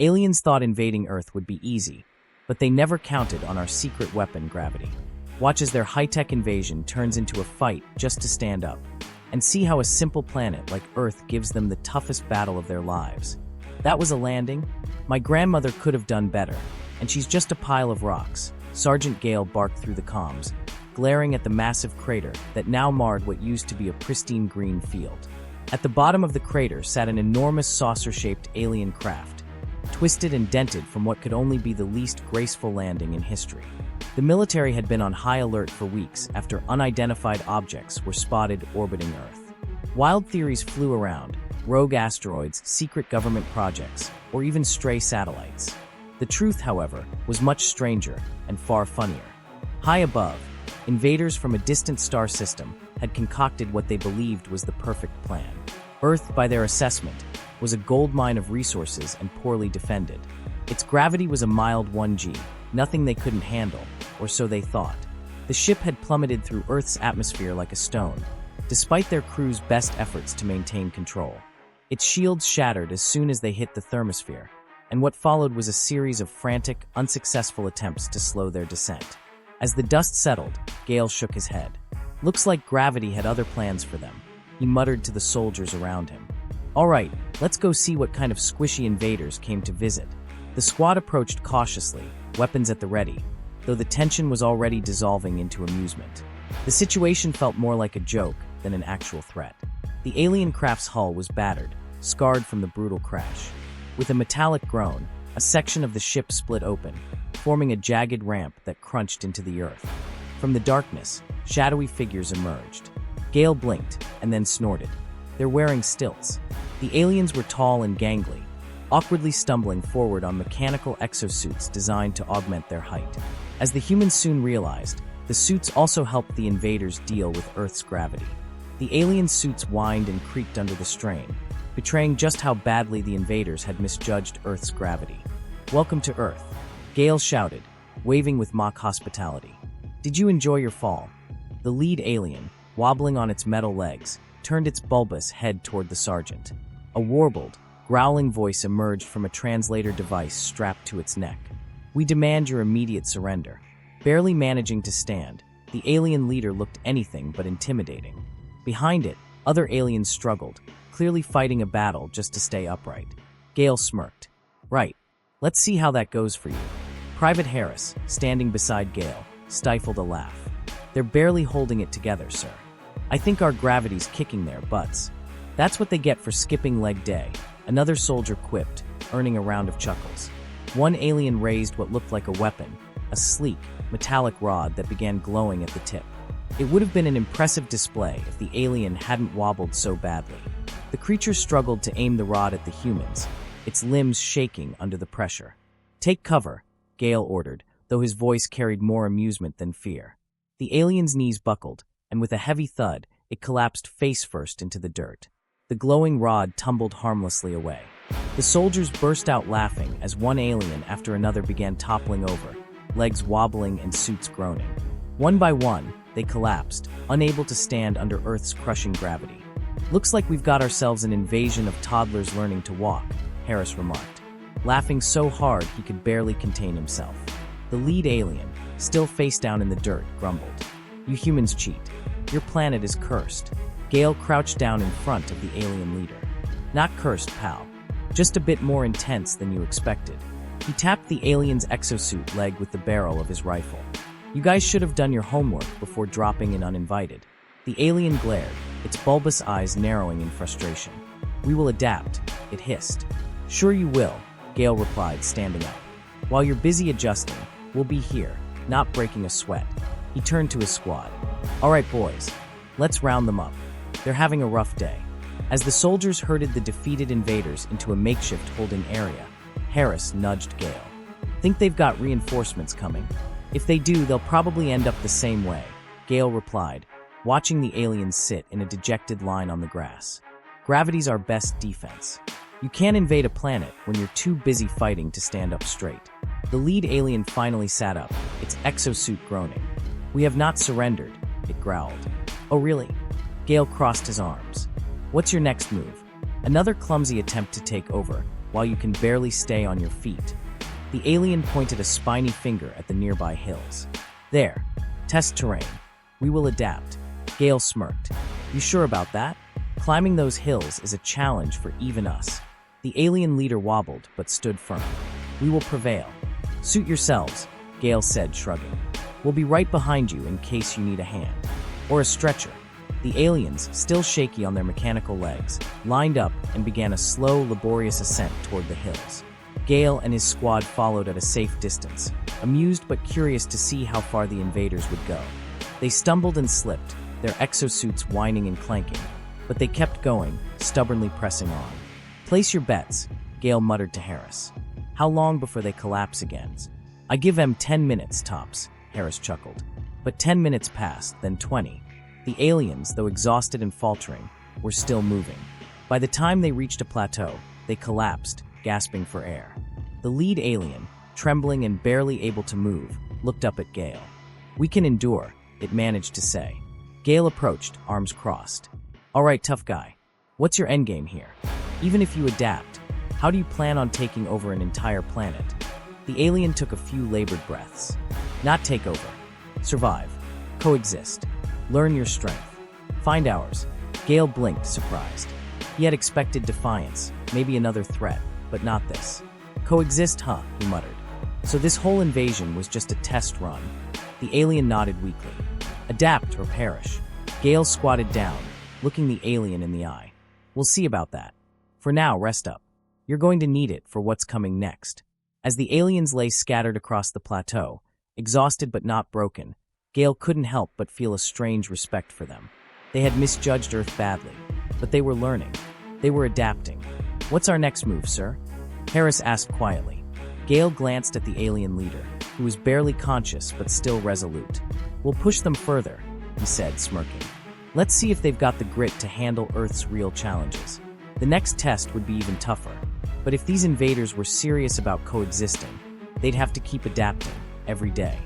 Aliens thought invading Earth would be easy, but they never counted on our secret weapon, gravity. Watch as their high-tech invasion turns into a fight just to stand up, and see how a simple planet like Earth gives them the toughest battle of their lives. That was a landing? My grandmother could have done better, and she's just a pile of rocks, Sergeant Gail barked through the comms, glaring at the massive crater that now marred what used to be a pristine green field. At the bottom of the crater sat an enormous saucer-shaped alien craft, twisted and dented from what could only be the least graceful landing in history. The military had been on high alert for weeks after unidentified objects were spotted orbiting Earth. Wild theories flew around: rogue asteroids, secret government projects, or even stray satellites. The truth, however, was much stranger and far funnier. High above, invaders from a distant star system had concocted what they believed was the perfect plan. Earth, by their assessment, was a goldmine of resources and poorly defended. Its gravity was a mild 1G, nothing they couldn't handle, or so they thought. The ship had plummeted through Earth's atmosphere like a stone, despite their crew's best efforts to maintain control. Its shields shattered as soon as they hit the thermosphere, and what followed was a series of frantic, unsuccessful attempts to slow their descent. As the dust settled, Gale shook his head. Looks like gravity had other plans for them, he muttered to the soldiers around him. All right, let's go see what kind of squishy invaders came to visit. The squad approached cautiously, weapons at the ready, though the tension was already dissolving into amusement. The situation felt more like a joke than an actual threat. The alien craft's hull was battered, scarred from the brutal crash. With a metallic groan, a section of the ship split open, forming a jagged ramp that crunched into the earth. From the darkness, shadowy figures emerged. Gale blinked and then snorted. They're wearing stilts. The aliens were tall and gangly, awkwardly stumbling forward on mechanical exosuits designed to augment their height. As the humans soon realized, the suits also helped the invaders deal with Earth's gravity. The alien suits whined and creaked under the strain, betraying just how badly the invaders had misjudged Earth's gravity. "Welcome to Earth," Gale shouted, waving with mock hospitality. "Did you enjoy your fall?" The lead alien, wobbling on its metal legs, turned its bulbous head toward the sergeant. A warbled, growling voice emerged from a translator device strapped to its neck. "We demand your immediate surrender." Barely managing to stand, the alien leader looked anything but intimidating. Behind it, other aliens struggled, clearly fighting a battle just to stay upright. Gale smirked. "Right. Let's see how that goes for you." Private Harris, standing beside Gale, stifled a laugh. "They're barely holding it together, sir. I think our gravity's kicking their butts." "That's what they get for skipping leg day," another soldier quipped, earning a round of chuckles. One alien raised what looked like a weapon, a sleek, metallic rod that began glowing at the tip. It would have been an impressive display if the alien hadn't wobbled so badly. The creature struggled to aim the rod at the humans, its limbs shaking under the pressure. "Take cover," Gale ordered, though his voice carried more amusement than fear. The alien's knees buckled, and with a heavy thud, it collapsed face first into the dirt. The glowing rod tumbled harmlessly away. The soldiers burst out laughing as one alien after another began toppling over, legs wobbling and suits groaning. One by one, they collapsed, unable to stand under Earth's crushing gravity. "Looks like we've got ourselves an invasion of toddlers learning to walk," Harris remarked, laughing so hard he could barely contain himself. The lead alien, still face down in the dirt, grumbled. "You humans cheat. Your planet is cursed." Gale crouched down in front of the alien leader. "Not cursed, pal. Just a bit more intense than you expected." He tapped the alien's exosuit leg with the barrel of his rifle. "You guys should have done your homework before dropping in uninvited." The alien glared, its bulbous eyes narrowing in frustration. "We will adapt," it hissed. "Sure you will," Gale replied, standing up. "While you're busy adjusting, we'll be here, not breaking a sweat." He turned to his squad. "All right, boys, let's round them up. They're having a rough day." As the soldiers herded the defeated invaders into a makeshift holding area, Harris nudged Gale. "Think they've got reinforcements coming?" "If they do, they'll probably end up the same way," Gale replied, watching the aliens sit in a dejected line on the grass. "Gravity's our best defense. You can't invade a planet when you're too busy fighting to stand up straight." The lead alien finally sat up, its exosuit groaning. "We have not surrendered," it growled. "Oh really?" Gale crossed his arms. "What's your next move?" Another clumsy attempt to take over, while you can barely stay on your feet. The alien pointed a spiny finger at the nearby hills. There, test terrain. We will adapt. Gail smirked. You sure about that? Climbing those hills is a challenge for even us. The alien leader wobbled, but stood firm. We will prevail. Suit yourselves, Gail said, shrugging. We'll be right behind you in case you need a hand. Or a stretcher. The aliens, still shaky on their mechanical legs, lined up and began a slow, laborious ascent toward the hills. Gail and his squad followed at a safe distance, amused but curious to see how far the invaders would go. They stumbled and slipped, their exosuits whining and clanking, but they kept going, stubbornly pressing on. Place your bets, Gail muttered to Harris. How long before they collapse again? I give them 10 minutes, tops, Harris chuckled. But 10 minutes passed, then 20. The aliens, though exhausted and faltering, were still moving. By the time they reached a plateau, they collapsed, gasping for air. The lead alien, trembling and barely able to move, looked up at Gail. We can endure, it managed to say. Gail approached, arms crossed. All right, tough guy. What's your endgame here? Even if you adapt, how do you plan on taking over an entire planet? The alien took a few labored breaths. Not take over. Survive. Coexist. Learn your strength. Find ours. Gail blinked, surprised. He had expected defiance, maybe another threat, but not this. Coexist, huh? He muttered. So this whole invasion was just a test run. The alien nodded weakly. Adapt or perish. Gail squatted down, looking the alien in the eye. We'll see about that. For now, rest up. You're going to need it for what's coming next. As the aliens lay scattered across the plateau, exhausted but not broken, Gail couldn't help but feel a strange respect for them. They had misjudged Earth badly, but they were learning. They were adapting. What's our next move, sir? Harris asked quietly. Gail glanced at the alien leader, who was barely conscious but still resolute. We'll push them further, he said, smirking. Let's see if they've got the grit to handle Earth's real challenges. The next test would be even tougher, but if these invaders were serious about coexisting, they'd have to keep adapting every day.